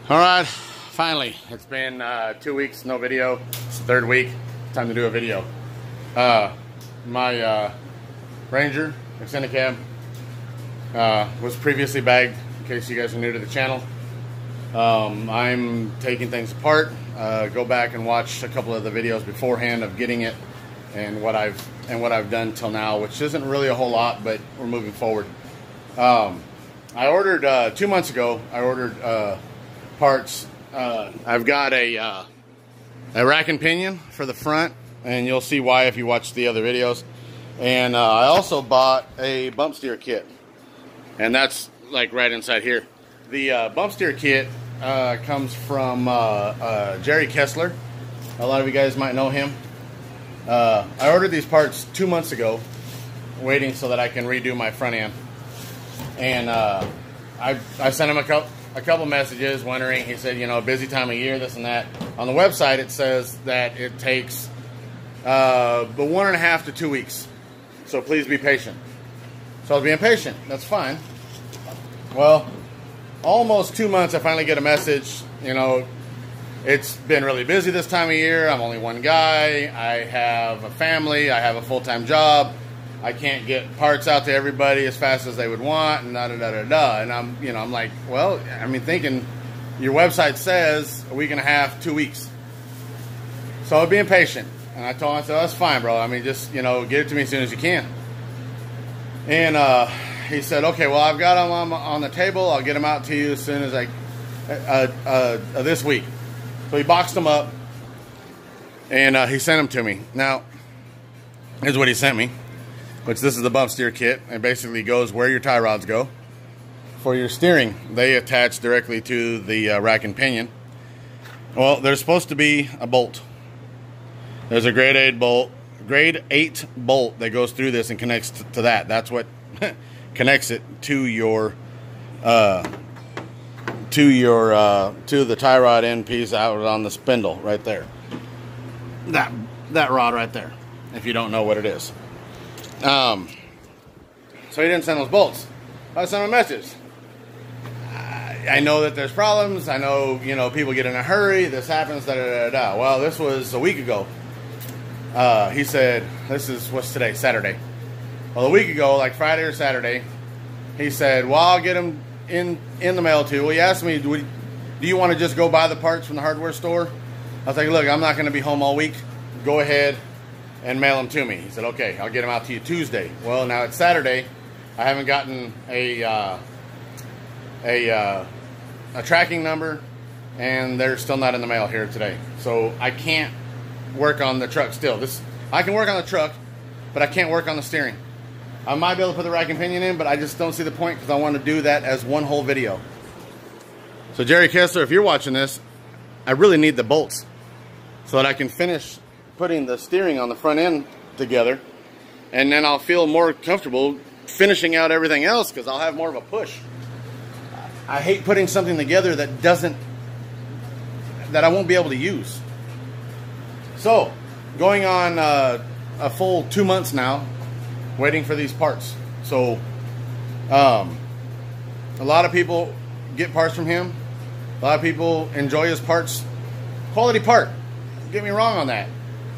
All right, finally, it's been 2 weeks, no video. It's the third week, time to do a video. My Ranger extended cab was previously bagged, in case you guys are new to the channel. I'm taking things apart. Go back and watch a couple of the videos beforehand of getting it and what I've done till now, which isn't really a whole lot, but we're moving forward. I ordered 2 months ago. I ordered parts. I've got a rack and pinion for the front, and you'll see why if you watch the other videos. And I also bought a bump steer kit, and that's like right inside here. The bump steer kit comes from Jerry Kessler. A lot of you guys might know him. I ordered these parts 2 months ago, waiting so that I can redo my front end. And I sent him a couple messages wondering. He said, you know, busy time of year, this and that. On the website it says that it takes but 1.5 to 2 weeks, so please be patient. So I was being patient. That's fine. Well, almost 2 months, I finally get a message. You know, it's been really busy this time of year. I'm only one guy. I have a family. I have a full-time job. I can't get parts out to everybody as fast as they would want, and da-da-da-da-da. And I'm like, well, I mean, thinking your website says a week and a half, 2 weeks. So I was being patient. And I told him, I said, that's fine, bro. I mean, just, you know, get it to me as soon as you can. And he said, okay, well, I've got them on the table. I'll get them out to you as soon as this week. So he boxed them up, and he sent them to me. Now, here's what he sent me. Which this is the bump steer kit. It basically goes where your tie rods go. For your steering, they attach directly to the rack and pinion. Well, there's supposed to be a bolt. There's a grade 8 bolt that goes through this and connects to that. That's what connects it to your to the tie rod end piece out on the spindle right there. That rod right there. If you don't know what it is. So he didn't send those bolts. I sent him a message. I know that there's problems. I know, you know, people get in a hurry. This happens, da-da-da-da. Well, this was a week ago. He said, what's today? Saturday. Well, a week ago, like Friday or Saturday, he said, well, I'll get them in the mail too. Well, he asked me, do you want to just go buy the parts from the hardware store? I was like, look, I'm not going to be home all week. Go ahead and mail them to me. He said, okay, I'll get them out to you Tuesday. Well, now it's Saturday. I haven't gotten a tracking number, and they're still not in the mail here today. So I can't work on the truck still. I can work on the truck, but I can't work on the steering. I might be able to put the rack and pinion in, but I just don't see the point because I want to do that as one whole video. So Jerry Kessler, if you're watching this, I really need the bolts so that I can finish putting the steering on the front end together, and then I'll feel more comfortable finishing out everything else because I'll have more of a push. I hate putting something together that I won't be able to use. So, going on a full 2 months now, waiting for these parts. So, a lot of people get parts from him. A lot of people enjoy his parts. Quality part. Don't get me wrong on that.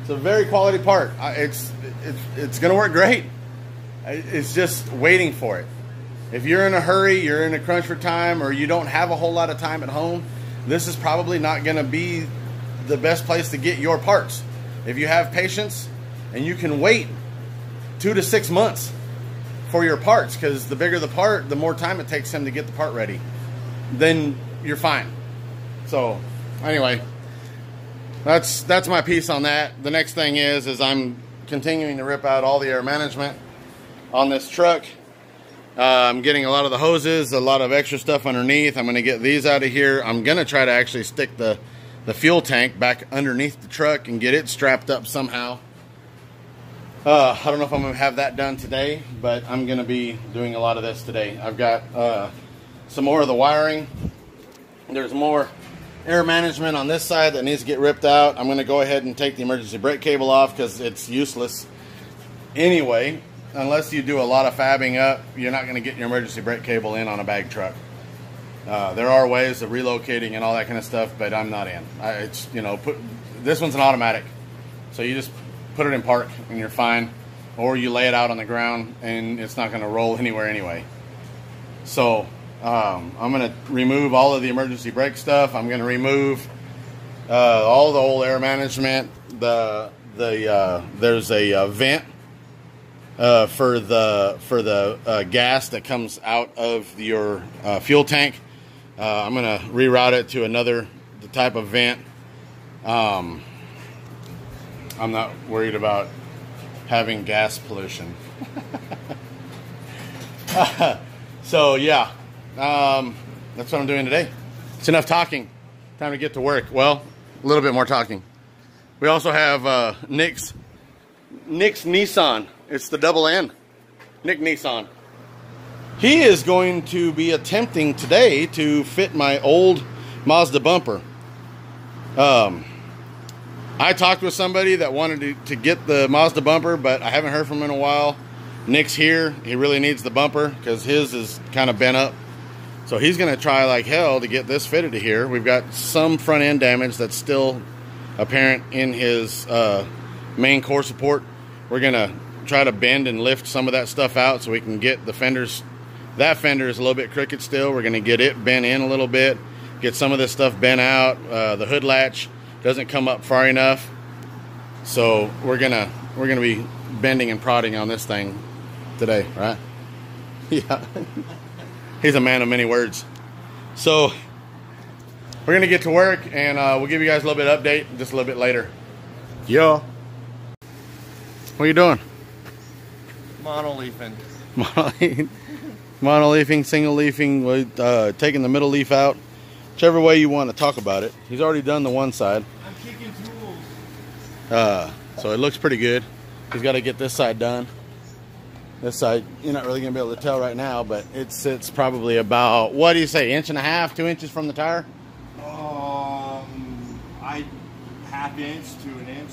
It's a very quality part. It's going to work great. It's just waiting for it. If you're in a hurry, you're in a crunch for time, or you don't have a whole lot of time at home, this is probably not going to be the best place to get your parts. If you have patience and you can wait 2 to 6 months for your parts, because the bigger the part, the more time it takes him to get the part ready, then you're fine. So anyway, that's my piece on that. The next thing is I'm continuing to rip out all the air management on this truck. I'm getting a lot of the hoses, a lot of extra stuff underneath. I'm going to get these out of here. I'm going to try to actually stick the fuel tank back underneath the truck and get it strapped up somehow. I don't know if I'm going to have that done today, but I'm going to be doing a lot of this today. I've got some more of the wiring. There's more air management on this side that needs to get ripped out. I'm going to go ahead and take the emergency brake cable off because it's useless anyway. Unless you do a lot of fabbing up, you're not going to get your emergency brake cable in on a bag truck. There are ways of relocating and all that kind of stuff, but I'm not in. It's, you know, this one's an automatic, so you just put it in park and you're fine, or you lay it out on the ground and it's not going to roll anywhere anyway. So I'm going to remove all of the emergency brake stuff. I'm going to remove all the old air management. There's a vent for the gas that comes out of your fuel tank. I'm going to reroute it to another type of vent. I'm not worried about having gas pollution. So yeah, that's what I'm doing today. It's enough talking. Time to get to work. Well, a little bit more talking. We also have Nick's Nissan. It's the double N. Nick Nissan. He is going to be attempting today to fit my old Mazda bumper. I talked with somebody that wanted to get the Mazda bumper, but I haven't heard from him in a while. Nick's here. He really needs the bumper because his is kind of bent up. So he's going to try like hell to get this fitted to here. We've got some front end damage that's still apparent in his main core support. We're going to try to bend and lift some of that stuff out so we can get the fenders. That fender is a little bit crooked still. We're going to get it bent in a little bit, get some of this stuff bent out. The hood latch doesn't come up far enough, so we're gonna be bending and prodding on this thing today, right? Yeah. He's a man of many words. So we're gonna get to work, and we'll give you guys a little bit of update just a little bit later. Yeah. What are you doing? Monoleafing. Monoleafing, single leafing, taking the middle leaf out. Whichever way you want to talk about it. He's already done the one side. I'm kicking tools. So it looks pretty good. He's got to get this side done. This side, you're not really going to be able to tell right now, but it sits probably about, what do you say, 1.5, 2 inches from the tire? Half inch to an inch.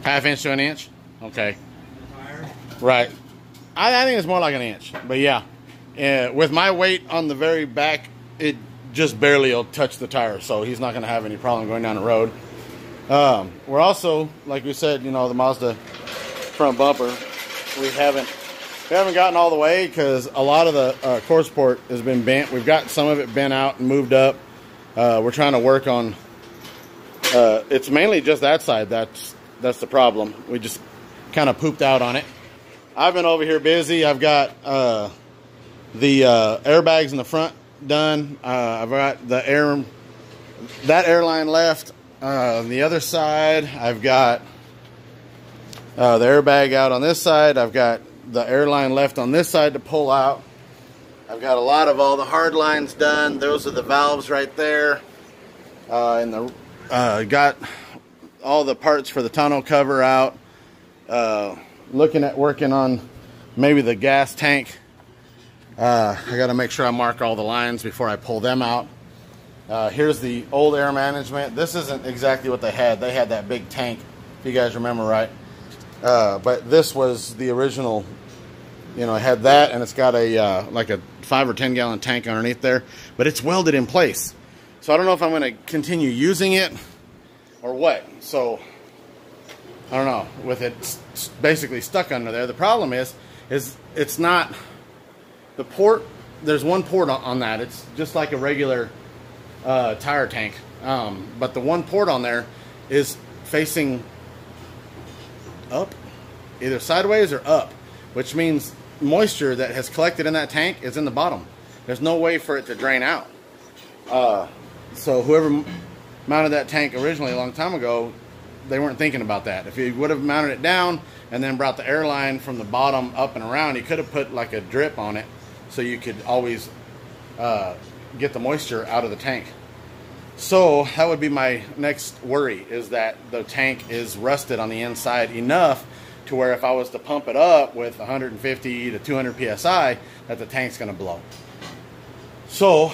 Half inch to an inch? Okay. The tire? Right. I think it's more like an inch, but yeah. With my weight on the very back, it just barely will touch the tire, so he's not going to have any problem going down the road. We're also, like we said, you know, the Mazda front bumper, we haven't gotten all the way because a lot of the core support has been bent. We've got some of it bent out and moved up. We're trying to work on. It's mainly just that side. That's the problem. We just kind of pooped out on it. I've been over here busy. I've got the airbags in the front done. I've got that airline left. On the other side, I've got the airbag out on this side. I've got the airline left on this side to pull out. I've got a lot of all the hard lines done. Those are the valves right there. And got all the parts for the tonneau cover out. Looking at working on maybe the gas tank. I got to make sure I mark all the lines before I pull them out. Here's the old air management. This isn't exactly what they had. They had that big tank, if you guys remember right. But this was the original. You know, it had that, and it's got a like a 5 or 10 gallon tank underneath there, but it's welded in place. So I don't know if I'm going to continue using it or what. So I don't know. With it basically stuck under there, the problem is it's not the port. There's one port on that. It's just like a regular tire tank, but the one port on there is facing up, either sideways or up, which means moisture that has collected in that tank is in the bottom. There's no way for it to drain out. So whoever mounted that tank originally a long time ago, they weren't thinking about that. If you would have mounted it down and then brought the airline from the bottom up and around, you could have put like a drip on it so you could always get the moisture out of the tank. So that would be my next worry, is that the tank is rusted on the inside enough to where if I was to pump it up with 150 to 200 psi, that the tank's going to blow. So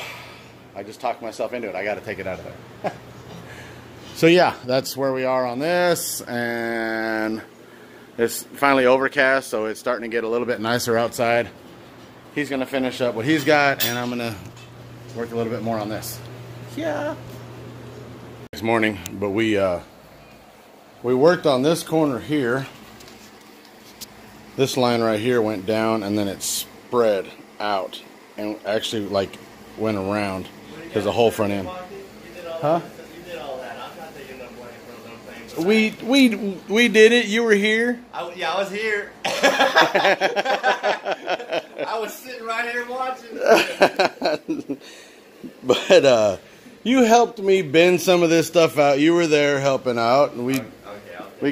I just talked myself into it. I got to take it out of there. So yeah, that's where we are on this, and it's finally overcast, so it's starting to get a little bit nicer outside. He's going to finish up what he's got, and I'm going to work a little bit more on this. Yeah. Next morning, but we worked on this corner here. This line right here went down and then it spread out and actually like went around because the whole front end. Huh? You did all that. I'm not taking no blame for those things. We did it. You were here. Yeah, I was here. I was sitting right here watching. But you helped me bend some of this stuff out. You were there helping out, and we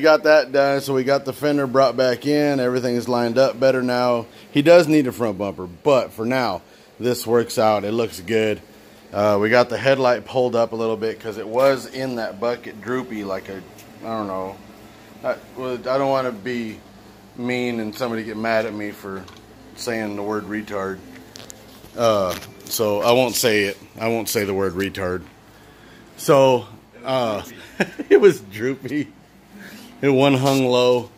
got that done. So we got the fender brought back in. Everything is lined up better now. He does need a front bumper, but for now, this works out. It looks good. We got the headlight pulled up a little bit because it was in that bucket droopy like a, I don't know. I don't want to be mean and somebody get mad at me for saying the word retard. So I won't say it. I won't say the word retard. So it was droopy. It one hung low.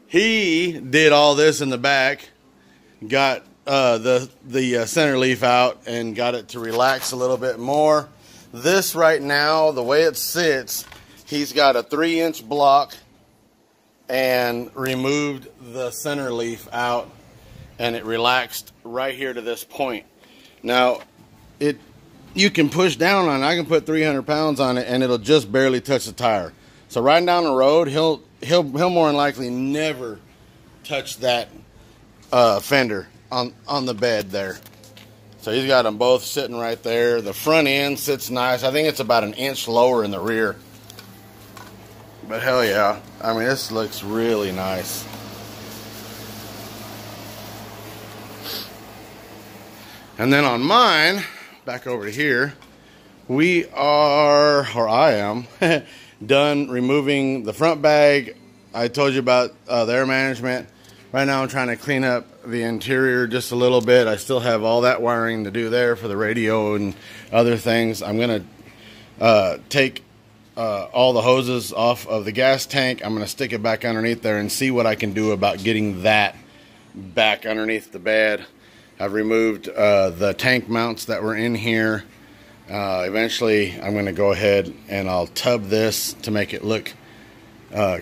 He did all this in the back. Got the center leaf out and got it to relax a little bit more. This right now, the way it sits, he's got a 3-inch block and removed the center leaf out, and it relaxed right here to this point. Now, you can push down on it. I can put 300 pounds on it, and it'll just barely touch the tire. So riding down the road, he'll more than likely never touch that fender on the bed there. So he's got them both sitting right there. The front end sits nice. I think it's about an inch lower in the rear. But hell yeah, I mean, this looks really nice. And then on mine, back over here, we are, or I am, done removing the front bag. I told you about the air management. Right now I'm trying to clean up the interior just a little bit. I still have all that wiring to do there for the radio and other things. I'm going to take all the hoses off of the gas tank. I'm going to stick it back underneath there and see what I can do about getting that back underneath the bed. I've removed the tank mounts that were in here. Eventually I'm going to go ahead and I'll tub this to make it look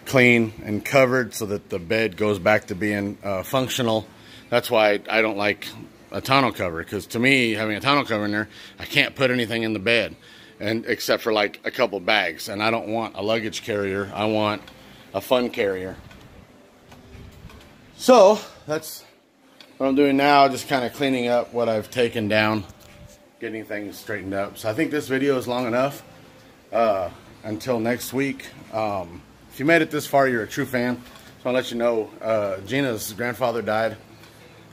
clean and covered so that the bed goes back to being functional. That's why I don't like a tonneau cover, because to me, having a tonneau cover in there, I can't put anything in the bed, and except for like a couple bags. And I don't want a luggage carrier. I want a fun carrier. So that's what I'm doing now, just kind of cleaning up what I've taken down, getting things straightened up. So I think this video is long enough. Until next week. If you made it this far, you're a true fan. So I'll let you know, Gina's grandfather died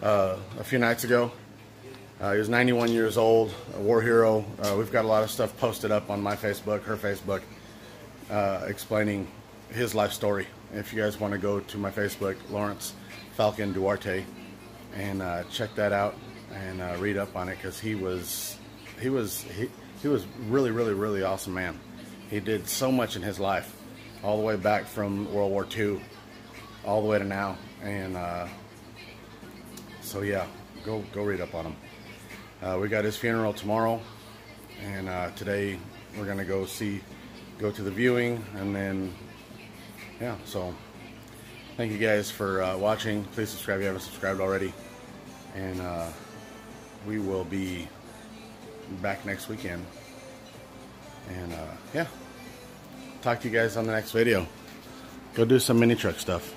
a few nights ago. He was 91 years old, a war hero. We've got a lot of stuff posted up on my Facebook, her Facebook, explaining his life story. If you guys want to go to my Facebook, Lawrence Falcon Duarte, and check that out and read up on it, because he was really, really, really awesome man. He did so much in his life, all the way back from World War II, all the way to now. And so yeah, go read up on him. We got his funeral tomorrow, and today we're gonna go to the viewing, and then yeah. So thank you guys for watching. Please subscribe if you haven't subscribed already, and we will be back next weekend. And yeah, talk to you guys on the next video. Go do some mini truck stuff.